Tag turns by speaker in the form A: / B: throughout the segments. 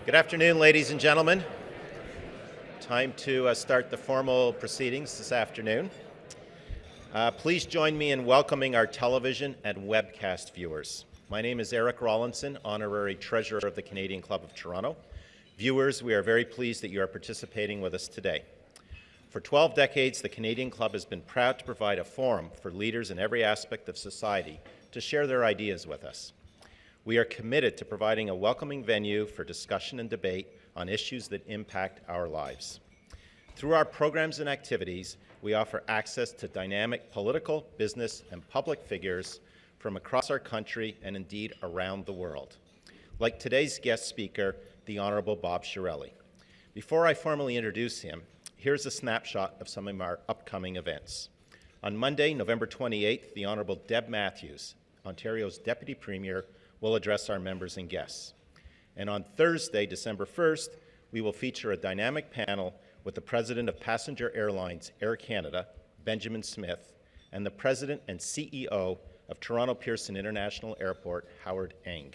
A: Good afternoon, ladies and gentlemen. Time to start the formal proceedings this afternoon. Please join me in welcoming our television and webcast viewers. My name is Eric Rawlinson, Honorary Treasurer of the Canadian Club of Toronto. Viewers, we are very pleased that you are participating with us today. For 12 decades, the Canadian Club has been proud to provide a forum for leaders in every aspect of society to share their ideas with us. We are committed to providing a welcoming venue for discussion and debate on issues that impact our lives. Through our programs and activities, we offer access to dynamic political, business, and public figures from across our country and indeed around the world. Like today's guest speaker, the Honourable Bob Chiarelli. Before I formally introduce him, here's a snapshot of some of our upcoming events. On Monday, November 28th, the Honourable Deb Matthews, Ontario's Deputy Premier, will address our members and guests. And on Thursday, December 1st, we will feature a dynamic panel with the President of Passenger Airlines Air Canada, Benjamin Smith, and the President and CEO of Toronto Pearson International Airport, Howard Eng.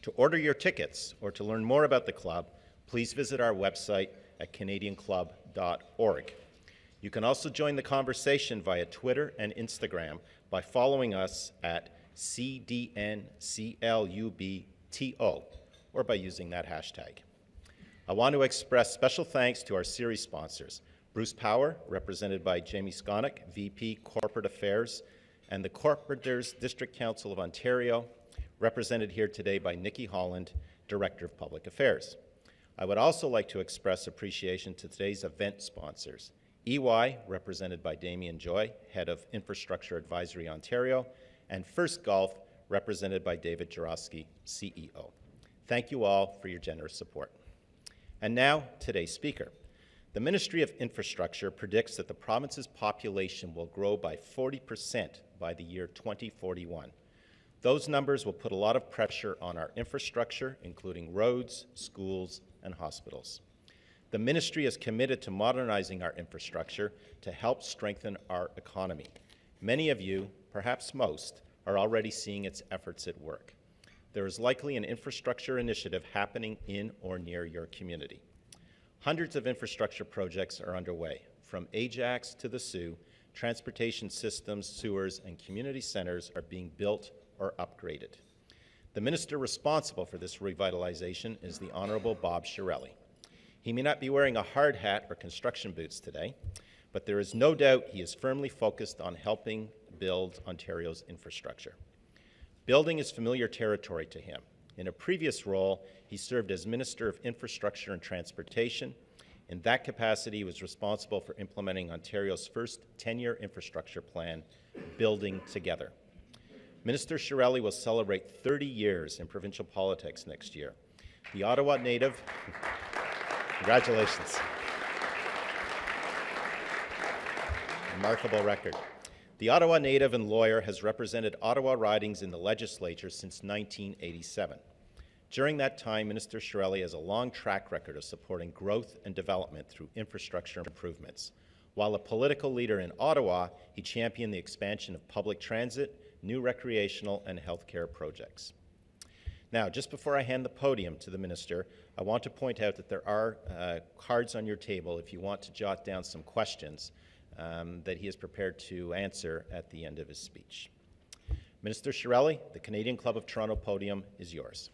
A: To order your tickets or to learn more about the club, please visit our website at canadianclub.org. You can also join the conversation via Twitter and Instagram by following us at CDNCLUBTO, or by using that hashtag. I want to express special thanks to our series sponsors, Bruce Power, represented by Jamie Skonick, VP Corporate Affairs, and the Corporators District Council of Ontario, represented here today by Nikki Holland, Director of Public Affairs. I would also like to express appreciation to today's event sponsors, EY, represented by Damien Joy, Head of Infrastructure Advisory Ontario, and First Golf, represented by David Jarosky, CEO. Thank you all for your generous support. And now, today's speaker. The Ministry of Infrastructure predicts that the province's population will grow by 40% by the year 2041. Those numbers will put a lot of pressure on our infrastructure, including roads, schools, and hospitals. The Ministry is committed to modernizing our infrastructure to help strengthen our economy. Many of you, perhaps most, are already seeing its efforts at work. There is likely an infrastructure initiative happening in or near your community. Hundreds of infrastructure projects are underway. From Ajax to the Soo, transportation systems, sewers, and community centres are being built or upgraded. The minister responsible for this revitalization is the Honourable Bob Chiarelli. He may not be wearing a hard hat or construction boots today, but there is no doubt he is firmly focused on helping build Ontario's infrastructure. Building is familiar territory to him. In a previous role, he served as Minister of Infrastructure and Transportation. In that capacity, he was responsible for implementing Ontario's first 10-year infrastructure plan, Building Together. Minister Chiarelli will celebrate 30 years in provincial politics next year. The Ottawa native, congratulations. Remarkable record. The Ottawa native and lawyer has represented Ottawa ridings in the legislature since 1987. During that time, Minister Chiarelli has a long track record of supporting growth and development through infrastructure improvements. While a political leader in Ottawa, he championed the expansion of public transit, new recreational and healthcare projects. Now, just before I hand the podium to the minister, I want to point out that there are cards on your table if you want to jot down some questions that he is prepared to answer at the end of his speech. Minister Chiarelli, the Canadian Club of Toronto podium is yours.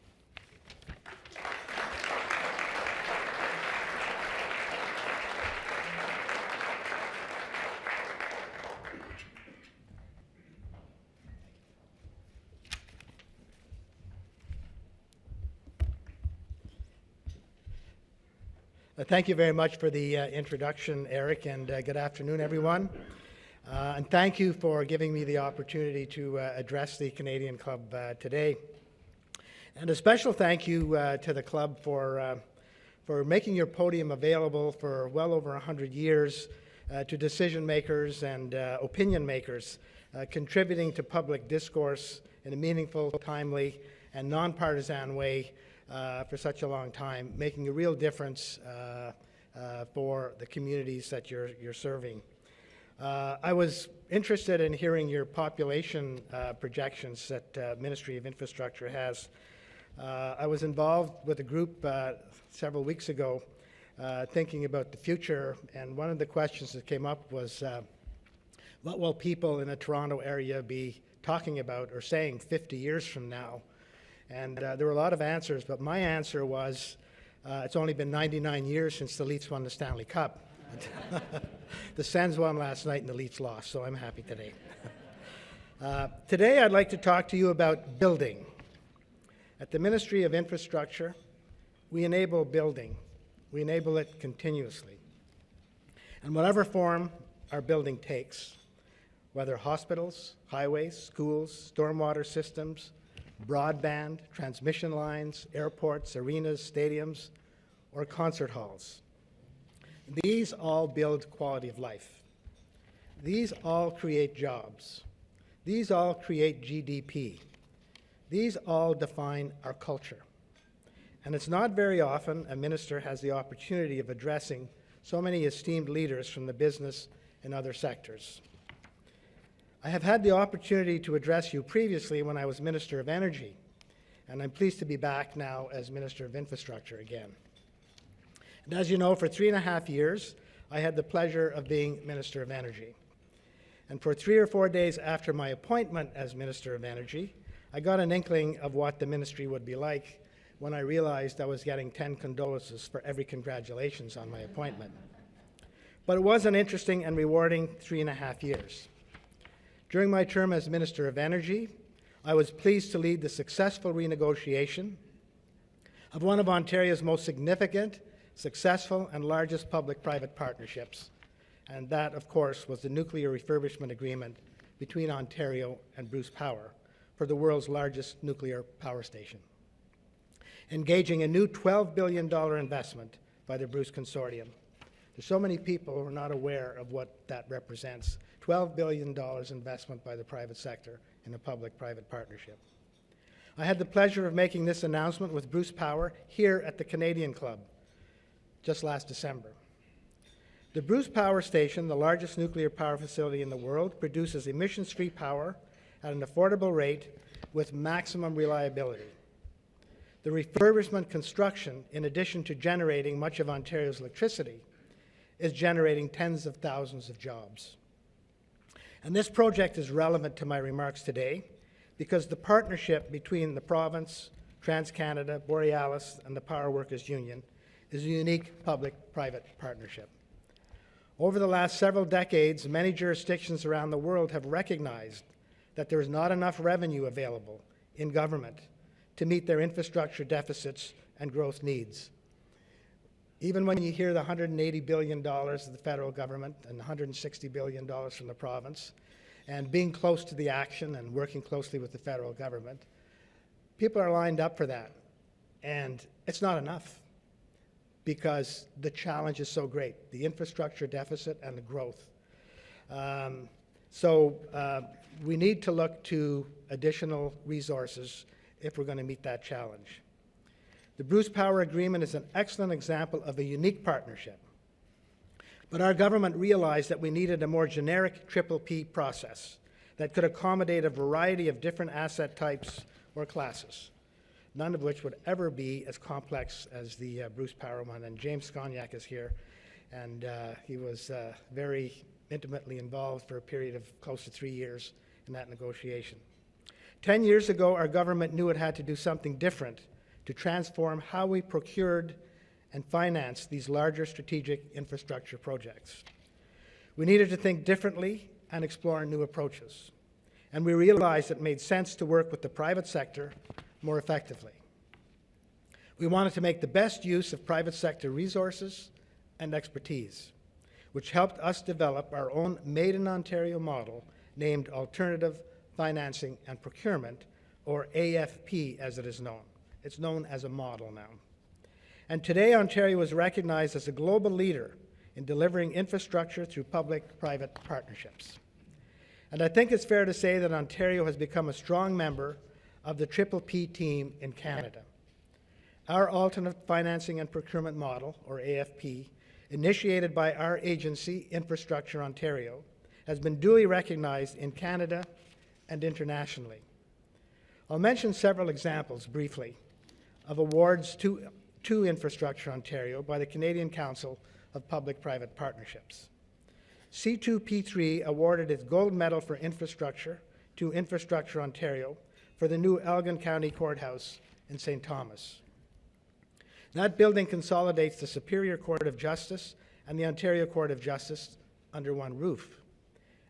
B: Thank you very much for the introduction, Eric, and good afternoon, everyone. And thank you for giving me the opportunity to address the Canadian Club today. And a special thank you to the club for making your podium available for well over 100 years to decision makers and opinion makers, contributing to public discourse in a meaningful, timely, and nonpartisan way for such a long time, making a real difference for the communities that you're serving. I was interested in hearing your population projections that Ministry of Infrastructure has. I was involved with a group several weeks ago thinking about the future, and one of the questions that came up was, what will people in the Toronto area be talking about or saying 50 years from now? And there were a lot of answers, but my answer was, it's only been 99 years since the Leafs won the Stanley Cup. The Sens won last night and the Leafs lost, so I'm happy today. Today I'd like to talk to you about building. At the Ministry of Infrastructure, we enable building. We enable it continuously. And whatever form our building takes, whether hospitals, highways, schools, stormwater systems, broadband, transmission lines, airports, arenas, stadiums, or concert halls, these all build quality of life. These all create jobs. These all create GDP. These all define our culture. And it's not very often a minister has the opportunity of addressing so many esteemed leaders from the business and other sectors. I have had the opportunity to address you previously when I was Minister of Energy, and I'm pleased to be back now as Minister of Infrastructure again. And as you know, for 3.5 years, I had the pleasure of being Minister of Energy. And for 3 or 4 days after my appointment as Minister of Energy, I got an inkling of what the ministry would be like when I realized I was getting 10 condolences for every congratulations on my appointment. But it was an interesting and rewarding 3.5 years. During my term as Minister of Energy, I was pleased to lead the successful renegotiation of one of Ontario's most significant, successful, and largest public-private partnerships, and that, of course, was the nuclear refurbishment agreement between Ontario and Bruce Power for the world's largest nuclear power station, engaging a new $12 billion investment by the Bruce Consortium. There's so many people who are not aware of what that represents. $12 billion investment by the private sector in a public-private partnership. I had the pleasure of making this announcement with Bruce Power here at the Canadian Club just last December. The Bruce Power Station, the largest nuclear power facility in the world, produces emissions-free power at an affordable rate with maximum reliability. The refurbishment construction, in addition to generating much of Ontario's electricity, is generating tens of thousands of jobs. And this project is relevant to my remarks today because the partnership between the province, TransCanada, Borealis, and the Power Workers' Union is a unique public-private partnership. Over the last several decades, many jurisdictions around the world have recognized that there is not enough revenue available in government to meet their infrastructure deficits and growth needs. Even when you hear the $180 billion of the federal government and $160 billion from the province, and being close to the action and working closely with the federal government, people are lined up for that. And it's not enough because the challenge is so great, the infrastructure deficit and the growth. We need to look to additional resources if we're going to meet that challenge. The Bruce Power Agreement is an excellent example of a unique partnership. But our government realized that we needed a more generic PPP process that could accommodate a variety of different asset types or classes, none of which would ever be as complex as the Bruce Power one. And James Skonyak is here, and he was very intimately involved for a period of close to 3 years in that negotiation. 10 years ago, our government knew it had to do something different to transform how we procured and financed these larger strategic infrastructure projects. We needed to think differently and explore new approaches. And we realized it made sense to work with the private sector more effectively. We wanted to make the best use of private sector resources and expertise, which helped us develop our own Made in Ontario model named Alternative Financing and Procurement, or AFP as it is known. It's known as a model now. And today, Ontario is recognized as a global leader in delivering infrastructure through public-private partnerships. And I think it's fair to say that Ontario has become a strong member of the PPP team in Canada. Our Alternate Financing and Procurement Model, or AFP, initiated by our agency, Infrastructure Ontario, has been duly recognized in Canada and internationally. I'll mention several examples briefly. of awards to Infrastructure Ontario by the Canadian Council of Public-Private Partnerships. C2P3 awarded its gold medal for infrastructure to Infrastructure Ontario for the new Elgin County Courthouse in St. Thomas. That building consolidates the Superior Court of Justice and the Ontario Court of Justice under one roof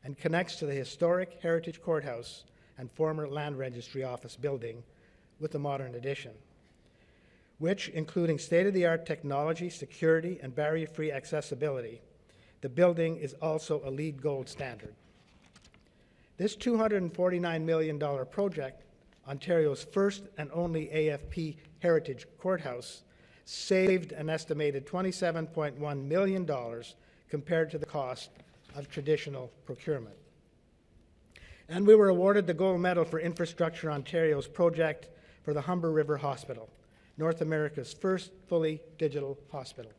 B: and connects to the historic Heritage Courthouse and former Land Registry Office building with a modern addition, which, including state-of-the-art technology, security, and barrier-free accessibility, the building is also a LEED Gold standard. This $249 million project, Ontario's first and only AFP Heritage Courthouse, saved an estimated $27.1 million compared to the cost of traditional procurement. And we were awarded the gold medal for Infrastructure Ontario's project for the Humber River Hospital, North America's first fully digital hospital.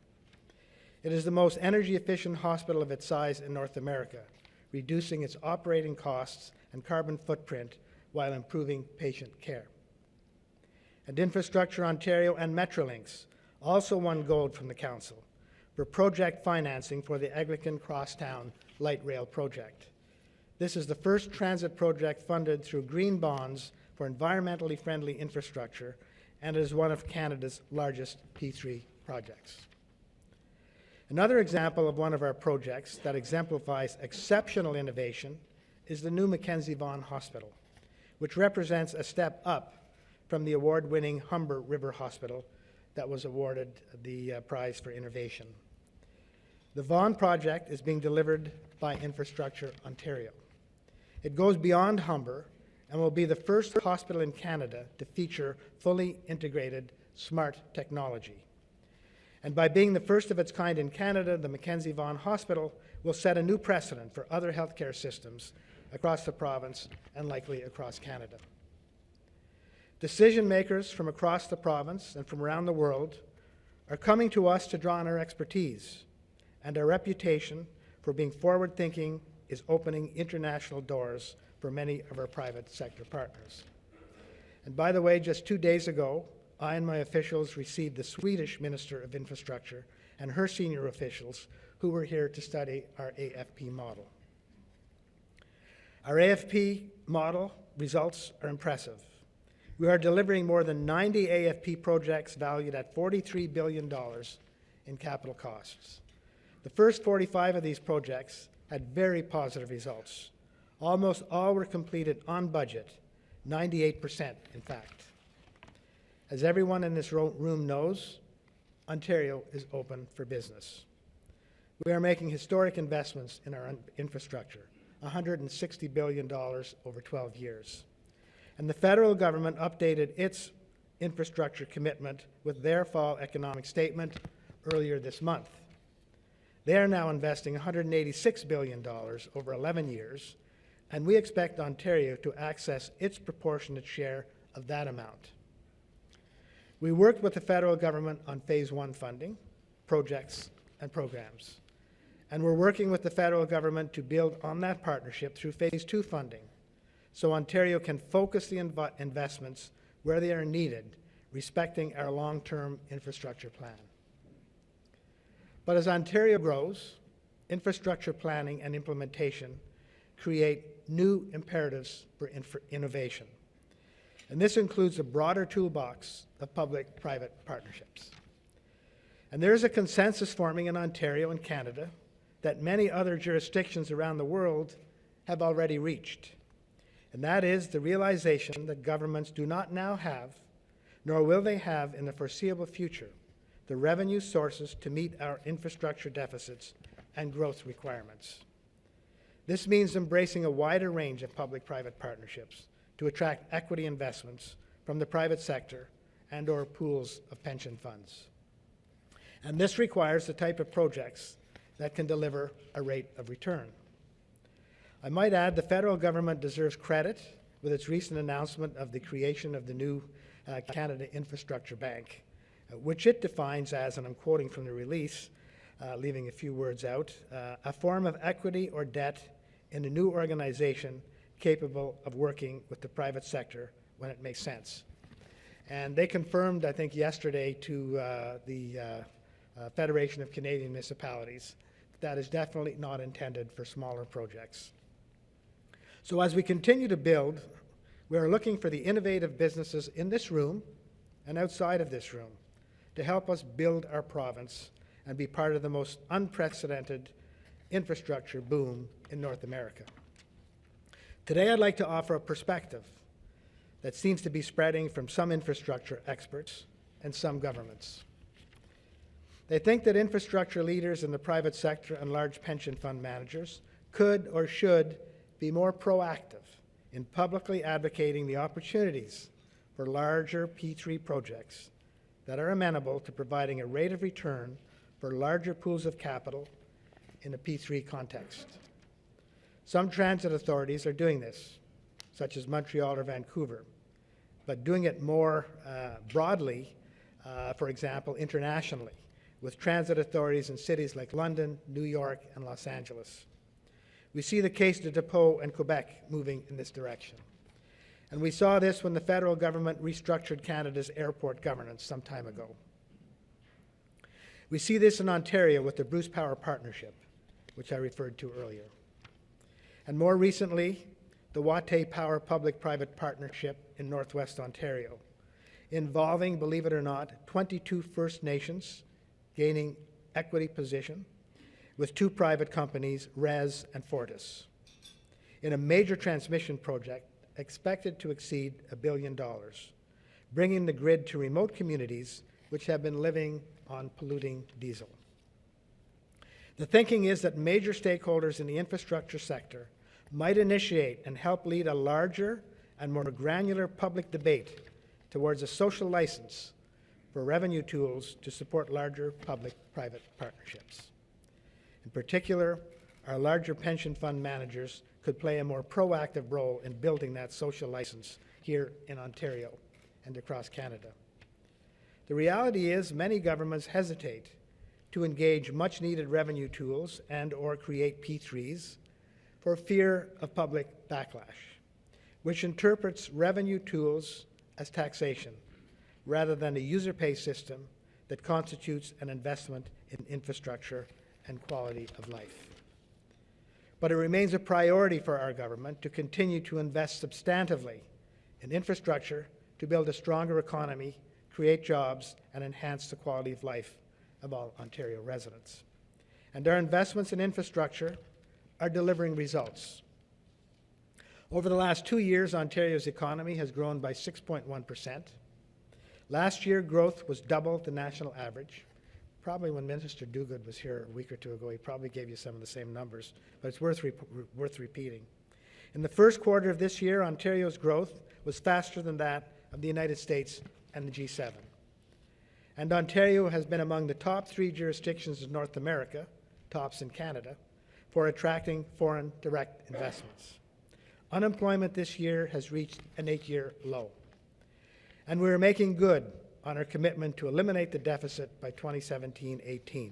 B: It is the most energy-efficient hospital of its size in North America, reducing its operating costs and carbon footprint while improving patient care. And Infrastructure Ontario and Metrolinx also won gold from the Council for project financing for the Anglican Crosstown Light Rail project. This is the first transit project funded through green bonds for environmentally friendly infrastructure, and is one of Canada's largest P3 projects. Another example of one of our projects that exemplifies exceptional innovation is the new Mackenzie Vaughan Hospital, which represents a step up from the award-winning Humber River Hospital that was awarded the prize for innovation. The Vaughan project is being delivered by Infrastructure Ontario. It goes beyond Humber and will be the first hospital in Canada to feature fully integrated smart technology. And by being the first of its kind in Canada, the Mackenzie Vaughan Hospital will set a new precedent for other healthcare systems across the province and likely across Canada. Decision makers from across the province and from around the world are coming to us to draw on our expertise, and our reputation for being forward-thinking is opening international doors for many of our private sector partners. And by the way, just 2 days ago, I and my officials received the Swedish Minister of Infrastructure and her senior officials who were here to study our AFP model. Our AFP model results are impressive. We are delivering more than 90 AFP projects valued at $43 billion in capital costs. The first 45 of these projects had very positive results. Almost all were completed on budget, 98% in fact. As everyone in this room knows, Ontario is open for business. We are making historic investments in our infrastructure, $160 billion over 12 years. And the federal government updated its infrastructure commitment with their fall economic statement earlier this month. They are now investing $186 billion over 11 years, and we expect Ontario to access its proportionate share of that amount. We worked with the federal government on Phase 1 funding, projects, and programs. And we're working with the federal government to build on that partnership through Phase 2 funding, so Ontario can focus the investments where they are needed, respecting our long-term infrastructure plan. But as Ontario grows, infrastructure planning and implementation create new imperatives for innovation. And this includes a broader toolbox of public-private partnerships. And there is a consensus forming in Ontario and Canada that many other jurisdictions around the world have already reached. And that is the realization that governments do not now have, nor will they have in the foreseeable future, the revenue sources to meet our infrastructure deficits and growth requirements. This means embracing a wider range of public-private partnerships to attract equity investments from the private sector and/or pools of pension funds. And this requires the type of projects that can deliver a rate of return. I might add the federal government deserves credit with its recent announcement of the creation of the new Canada Infrastructure Bank, which it defines as, and I'm quoting from the release, leaving a few words out, a form of equity or debt in a new organization capable of working with the private sector when it makes sense. And they confirmed, I think, yesterday to the Federation of Canadian Municipalities that is definitely not intended for smaller projects. So as we continue to build, we are looking for the innovative businesses in this room and outside of this room to help us build our province and be part of the most unprecedented infrastructure boom in North America. Today, I'd like to offer a perspective that seems to be spreading from some infrastructure experts and some governments. They think that infrastructure leaders in the private sector and large pension fund managers could or should be more proactive in publicly advocating the opportunities for larger P3 projects that are amenable to providing a rate of return for larger pools of capital in a P3 context. Some transit authorities are doing this, such as Montreal or Vancouver, but doing it more broadly, for example, internationally, with transit authorities in cities like London, New York, and Los Angeles. We see the Caisse de dépôt and Quebec moving in this direction. And we saw this when the federal government restructured Canada's airport governance some time ago. We see this in Ontario with the Bruce Power Partnership, which I referred to earlier. And more recently, the Watay Power Public-Private Partnership in Northwest Ontario, involving, believe it or not, 22 First Nations gaining equity position with 2 private companies, RES and Fortis, in a major transmission project expected to exceed $1 billion, bringing the grid to remote communities which have been living on polluting diesel. The thinking is that major stakeholders in the infrastructure sector might initiate and help lead a larger and more granular public debate towards a social license for revenue tools to support larger public-private partnerships. In particular, our larger pension fund managers could play a more proactive role in building that social license here in Ontario and across Canada. The reality is many governments hesitate to engage much-needed revenue tools and/or create P3s for fear of public backlash, which interprets revenue tools as taxation rather than a user-pay system that constitutes an investment in infrastructure and quality of life. But it remains a priority for our government to continue to invest substantively in infrastructure to build a stronger economy, create jobs, and enhance the quality of life of all Ontario residents. And our investments in infrastructure are delivering results. Over the last 2 years, Ontario's economy has grown by 6.1%. Last year, growth was double the national average. Probably when Minister Duguid was here a week or two ago, he probably gave you some of the same numbers, but it's worth repeating. In the first quarter of this year, Ontario's growth was faster than that of the United States and the G7. And Ontario has been among the top 3 jurisdictions in North America, tops in Canada, for attracting foreign direct investments. Unemployment this year has reached an 8-year low. And we are making good on our commitment to eliminate the deficit by 2017-18.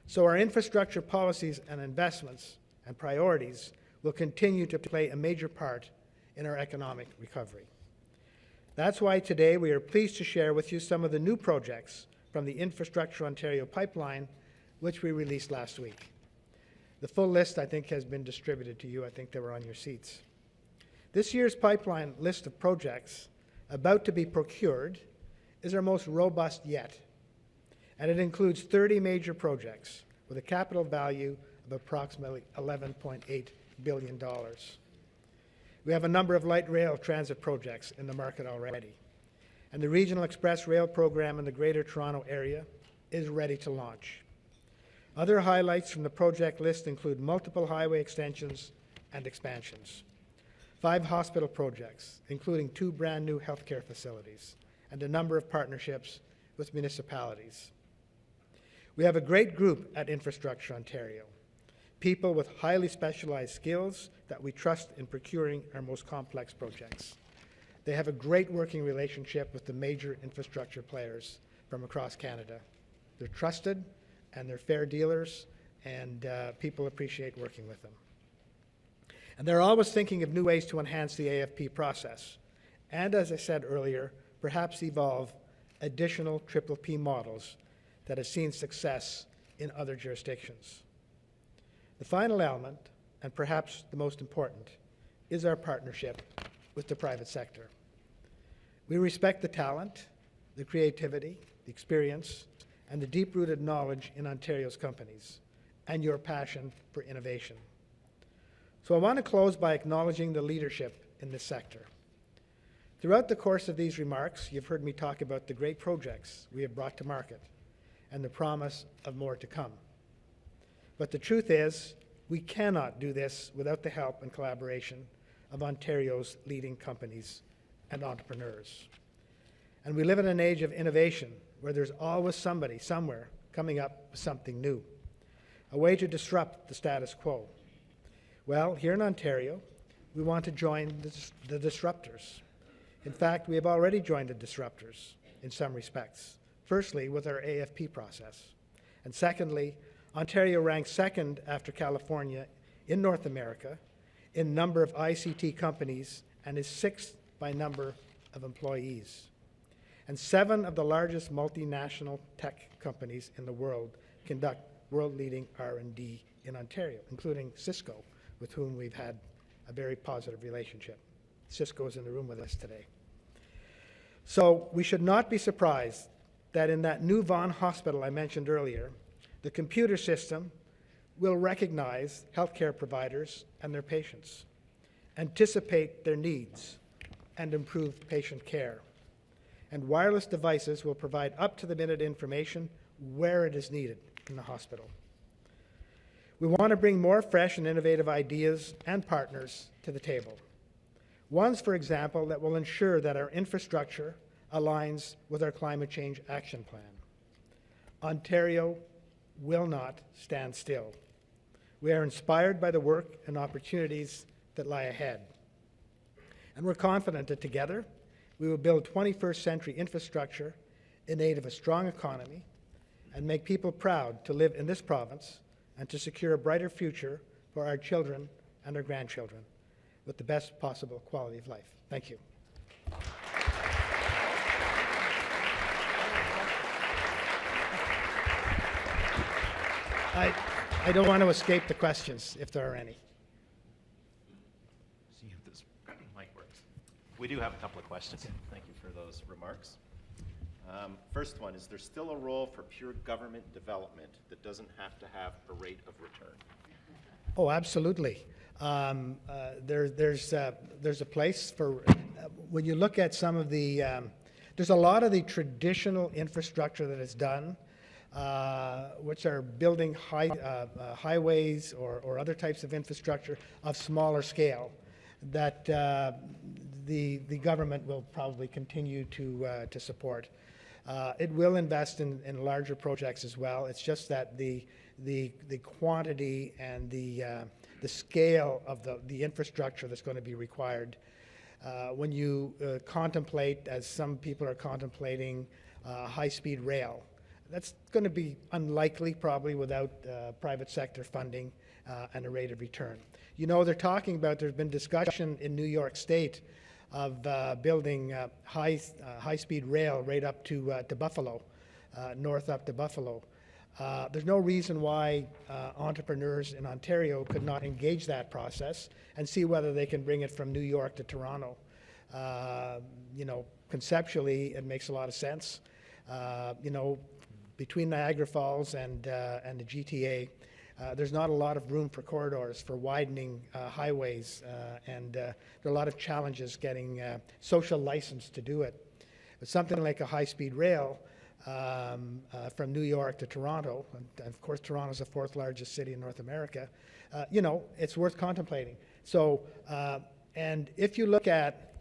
B: So our infrastructure policies and investments and priorities will continue to play a major part in our economic recovery. That's why today we are pleased to share with you some of the new projects from the Infrastructure Ontario pipeline, which we released last week. The full list, I think, has been distributed to you. I think they were on your seats. This year's pipeline list of projects about to be procured is our most robust yet, and it includes 30 major projects with a capital value of approximately $11.8 billion. We have a number of light rail transit projects in the market already, and the Regional Express Rail program in the Greater Toronto Area is ready to launch. Other highlights from the project list include multiple highway extensions and expansions, 5 hospital projects, including 2 brand new healthcare facilities, and a number of partnerships with municipalities. We have a great group at Infrastructure Ontario, people with highly specialized skills that we trust in procuring our most complex projects. They have a great working relationship with the major infrastructure players from across Canada. They're trusted and they're fair dealers, and people appreciate working with them. And they're always thinking of new ways to enhance the AFP process, and as I said earlier, perhaps evolve additional PPP models that have seen success in other jurisdictions. The final element, and perhaps the most important, is our partnership with the private sector. We respect the talent, the creativity, the experience, and the deep-rooted knowledge in Ontario's companies, and your passion for innovation. So I want to close by acknowledging the leadership in this sector. Throughout the course of these remarks, you've heard me talk about the great projects we have brought to market and the promise of more to come. But the truth is, we cannot do this without the help and collaboration of Ontario's leading companies and entrepreneurs. And we live in an age of innovation where there's always somebody, somewhere, coming up with something new, a way to disrupt the status quo. Well, here in Ontario, we want to join the disruptors. In fact, we have already joined the disruptors in some respects. Firstly, with our AFP process. And secondly, Ontario ranks second after California in North America in number of ICT companies and is sixth by number of employees. And 7 of the largest multinational tech companies in the world conduct world-leading R&D in Ontario, including Cisco, with whom we've had a very positive relationship. Cisco is in the room with us today. So we should not be surprised that in that new Vaughan Hospital I mentioned earlier, the computer system will recognize healthcare providers and their patients, anticipate their needs, and improve patient care. And wireless devices will provide up-to-the-minute information where it is needed in the hospital. We want to bring more fresh and innovative ideas and partners to the table. Ones, for example, that will ensure that our infrastructure aligns with our climate change action plan. Ontario will not stand still. We are inspired by the work and opportunities that lie ahead. And we're confident that together we will build 21st century infrastructure in aid of a strong economy and make people proud to live in this province and to secure a brighter future for our children and our grandchildren with the best possible quality of life. Thank you. I don't want to escape the questions, if there are any.
A: See if this mic works. We do have a couple of questions. Thank you for those remarks. First one, is there still a role for pure government development that doesn't have to have a rate of return?
B: Oh, absolutely. There's a place for, when you look at some of the, there's a lot of the traditional infrastructure that is done, which are building highways or other types of infrastructure of smaller scale that the government will probably continue to support. It will invest in larger projects as well. It's just that the quantity and the scale of the infrastructure that's going to be required. When you contemplate, as some people are contemplating, high-speed rail, that's going to be unlikely probably without private sector funding and a rate of return. You know, they're talking about, there's been discussion in New York State of building high-speed rail right up to Buffalo, north up to Buffalo. There's no reason why entrepreneurs in Ontario could not engage that process and see whether they can bring it from New York to Toronto. You know, conceptually, it makes a lot of sense. You know, between Niagara Falls and the GTA, there's not a lot of room for corridors for widening highways, and there are a lot of challenges getting social license to do it. But something like a high-speed rail from New York to Toronto, and of course Toronto's the 4th largest city in North America, you know, it's worth contemplating. So, and if you look at,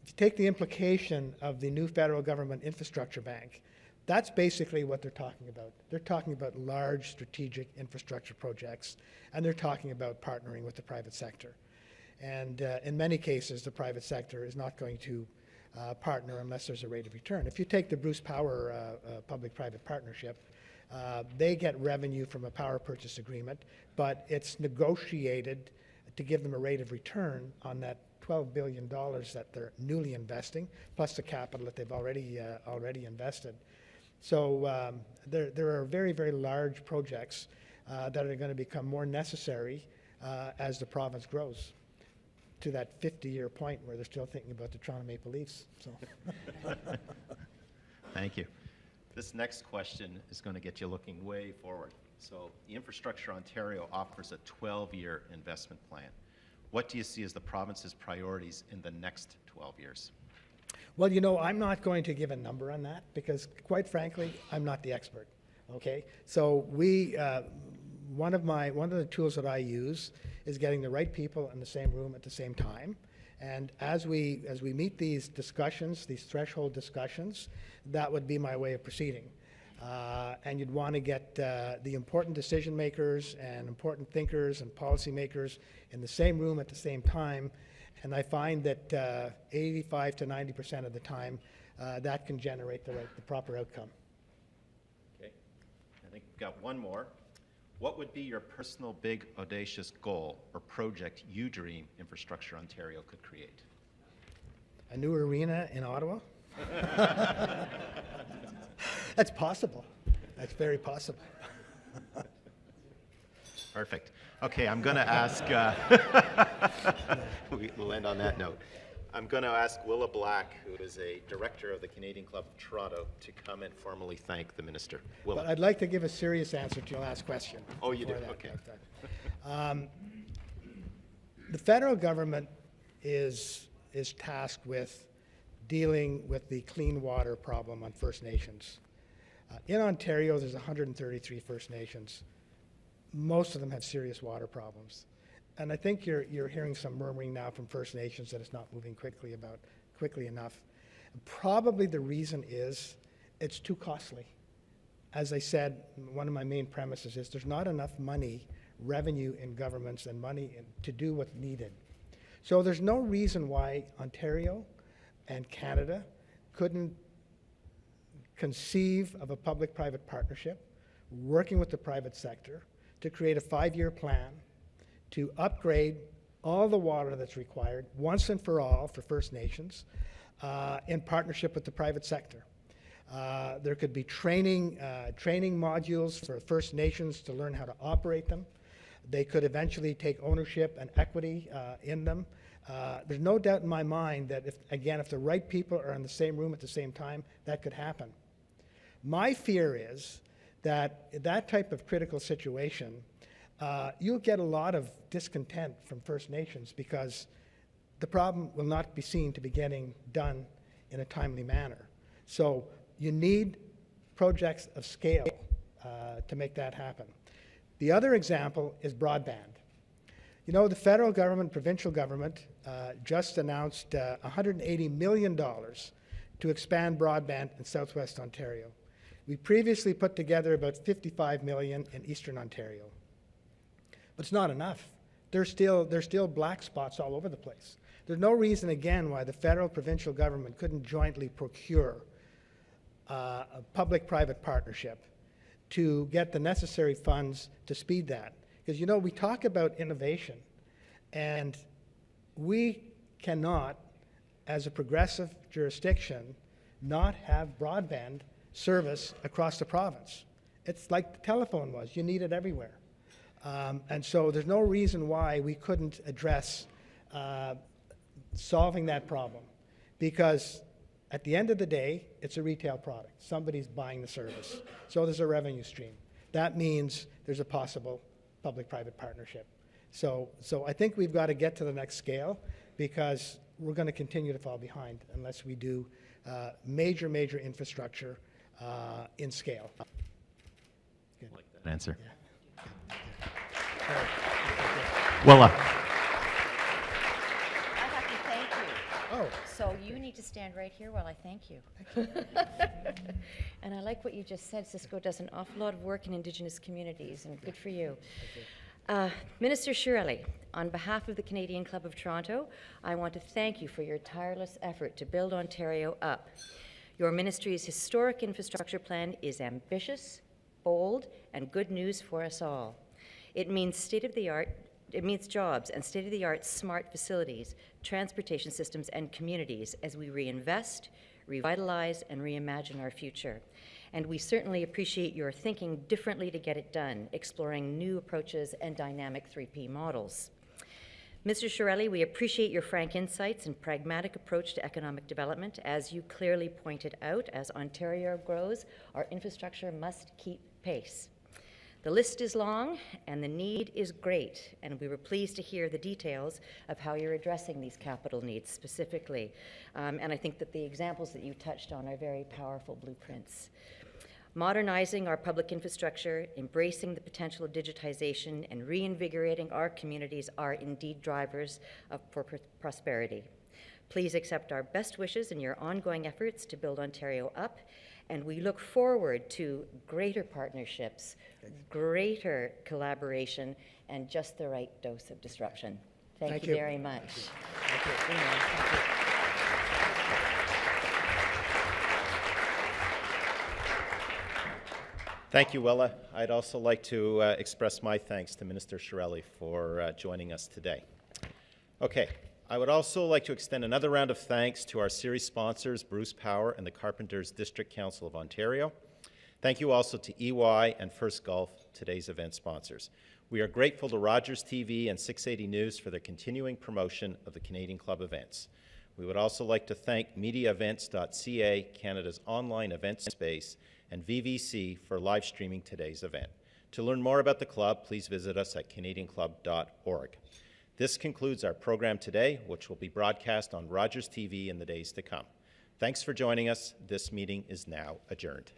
B: if you take the implication of the new federal government infrastructure bank, that's basically what they're talking about. They're talking about large strategic infrastructure projects, and they're talking about partnering with the private sector. And in many cases, the private sector is not going to partner unless there's a rate of return. If you take the Bruce Power public-private partnership, they get revenue from a power purchase agreement, but it's negotiated to give them a rate of return on that $12 billion that they're newly investing, plus the capital that they've already invested. So there are very, very large projects that are going to become more necessary as the province grows to that 50-year point where they're still thinking about the Toronto Maple Leafs. So.
A: Thank you. This next question is going to get you looking way forward. So the Infrastructure Ontario offers a 12-year investment plan. What do you see as the province's priorities in the next 12 years?
B: Well, you know, I'm not going to give a number on that because, quite frankly, I'm not the expert. Okay, so one of the tools that I use is getting the right people in the same room at the same time. And as we meet these discussions, these threshold discussions, that would be my way of proceeding. And you'd want to get the important decision makers and important thinkers and policymakers in the same room at the same time. And I find that 85 to 90% of the time, that can generate the proper outcome.
A: Okay, I think we've got one more. What would be your personal big, audacious goal or project you dream Infrastructure Ontario could create?
B: A new arena in Ottawa? That's possible. That's very possible.
A: Perfect. Okay, I'm going to ask, we'll end on that note. I'm going to ask Willa Black, who is a director of the Canadian Club of Toronto, to come and formally thank the minister. Willa.
B: But I'd like to give a serious answer to your last question.
A: Oh, you do?
B: That.
A: Okay.
B: The federal government is tasked with dealing with the clean water problem on First Nations. In Ontario, there's 133 First Nations. Most of them have serious water problems. And I think you're hearing some murmuring now from First Nations that it's not moving quickly enough. Probably the reason is it's too costly. As I said, one of my main premises is there's not enough money, revenue in governments and money to do what's needed. So there's no reason why Ontario and Canada couldn't conceive of a public-private partnership, working with the private sector to create a 5-year plan to upgrade all the water that's required once and for all for First Nations in partnership with the private sector. There could be training modules for First Nations to learn how to operate them. They could eventually take ownership and equity in them. There's no doubt in my mind that if the right people are in the same room at the same time, that could happen. My fear is that that type of critical situation, you'll get a lot of discontent from First Nations because the problem will not be seen to be getting done in a timely manner. So you need projects of scale to make that happen. The other example is broadband. You know, the federal government, provincial government, just announced $180 million to expand broadband in Southwest Ontario. We previously put together about $55 million in Eastern Ontario. But it's not enough. There's still black spots all over the place. There's no reason, again, why the federal, provincial government couldn't jointly procure a public-private partnership to get the necessary funds to speed that. Because, you know, we talk about innovation, and we cannot, as a progressive jurisdiction, not have broadband service across the province. It's like the telephone was. You need it everywhere. And so there's no reason why we couldn't address solving that problem, because at the end of the day, it's a retail product. Somebody's buying the service. So there's a revenue stream. That means there's a possible public-private partnership. So I think we've got to get to the next scale, because we're going to continue to fall behind unless we do major infrastructure in scale. Good.
A: I like that answer.
B: Yeah.
A: Willa.
C: I have to thank you.
B: Oh.
C: So you need to stand right here while I thank you. And I like what you just said. Cisco does an awful lot of work in Indigenous communities, and good for you. Minister Chiarelli, on behalf of the Canadian Club of Toronto, I want to thank you for your tireless effort to build Ontario up. Your ministry's historic infrastructure plan is ambitious, bold, and good news for us all. It means state-of-the-art It means jobs and state-of-the-art smart facilities, transportation systems, and communities as we reinvest, revitalize, and reimagine our future. And we certainly appreciate your thinking differently to get it done, exploring new approaches and dynamic 3P models. Mr. Chiarelli, we appreciate your frank insights and pragmatic approach to economic development. As you clearly pointed out, as Ontario grows, our infrastructure must keep pace. The list is long and the need is great, and we were pleased to hear the details of how you're addressing these capital needs specifically. And I think that the examples that you touched on are very powerful blueprints. Modernizing our public infrastructure, embracing the potential of digitization, and reinvigorating our communities are indeed drivers for prosperity. Please accept our best wishes in your ongoing efforts to build Ontario up, and we look forward to greater partnerships, greater collaboration, and just the right dose of disruption. Thank you very much.
B: Thank you.
C: Thank you.
A: Thank you, Willa. I'd also like to express my thanks to Minister Chiarelli for joining us today. Okay, I would also like to extend another round of thanks to our series sponsors, Bruce Power and the Carpenters District Council of Ontario. Thank you also to EY and First Gulf, today's event sponsors. We are grateful to Rogers TV and 680 News for their continuing promotion of the Canadian Club events. We would also like to thank MediaEvents.ca, Canada's online event space, and VVC for live streaming today's event. To learn more about the club, please visit us at canadianclub.org. This concludes our program today, which will be broadcast on Rogers TV in the days to come. Thanks for joining us. This meeting is now adjourned.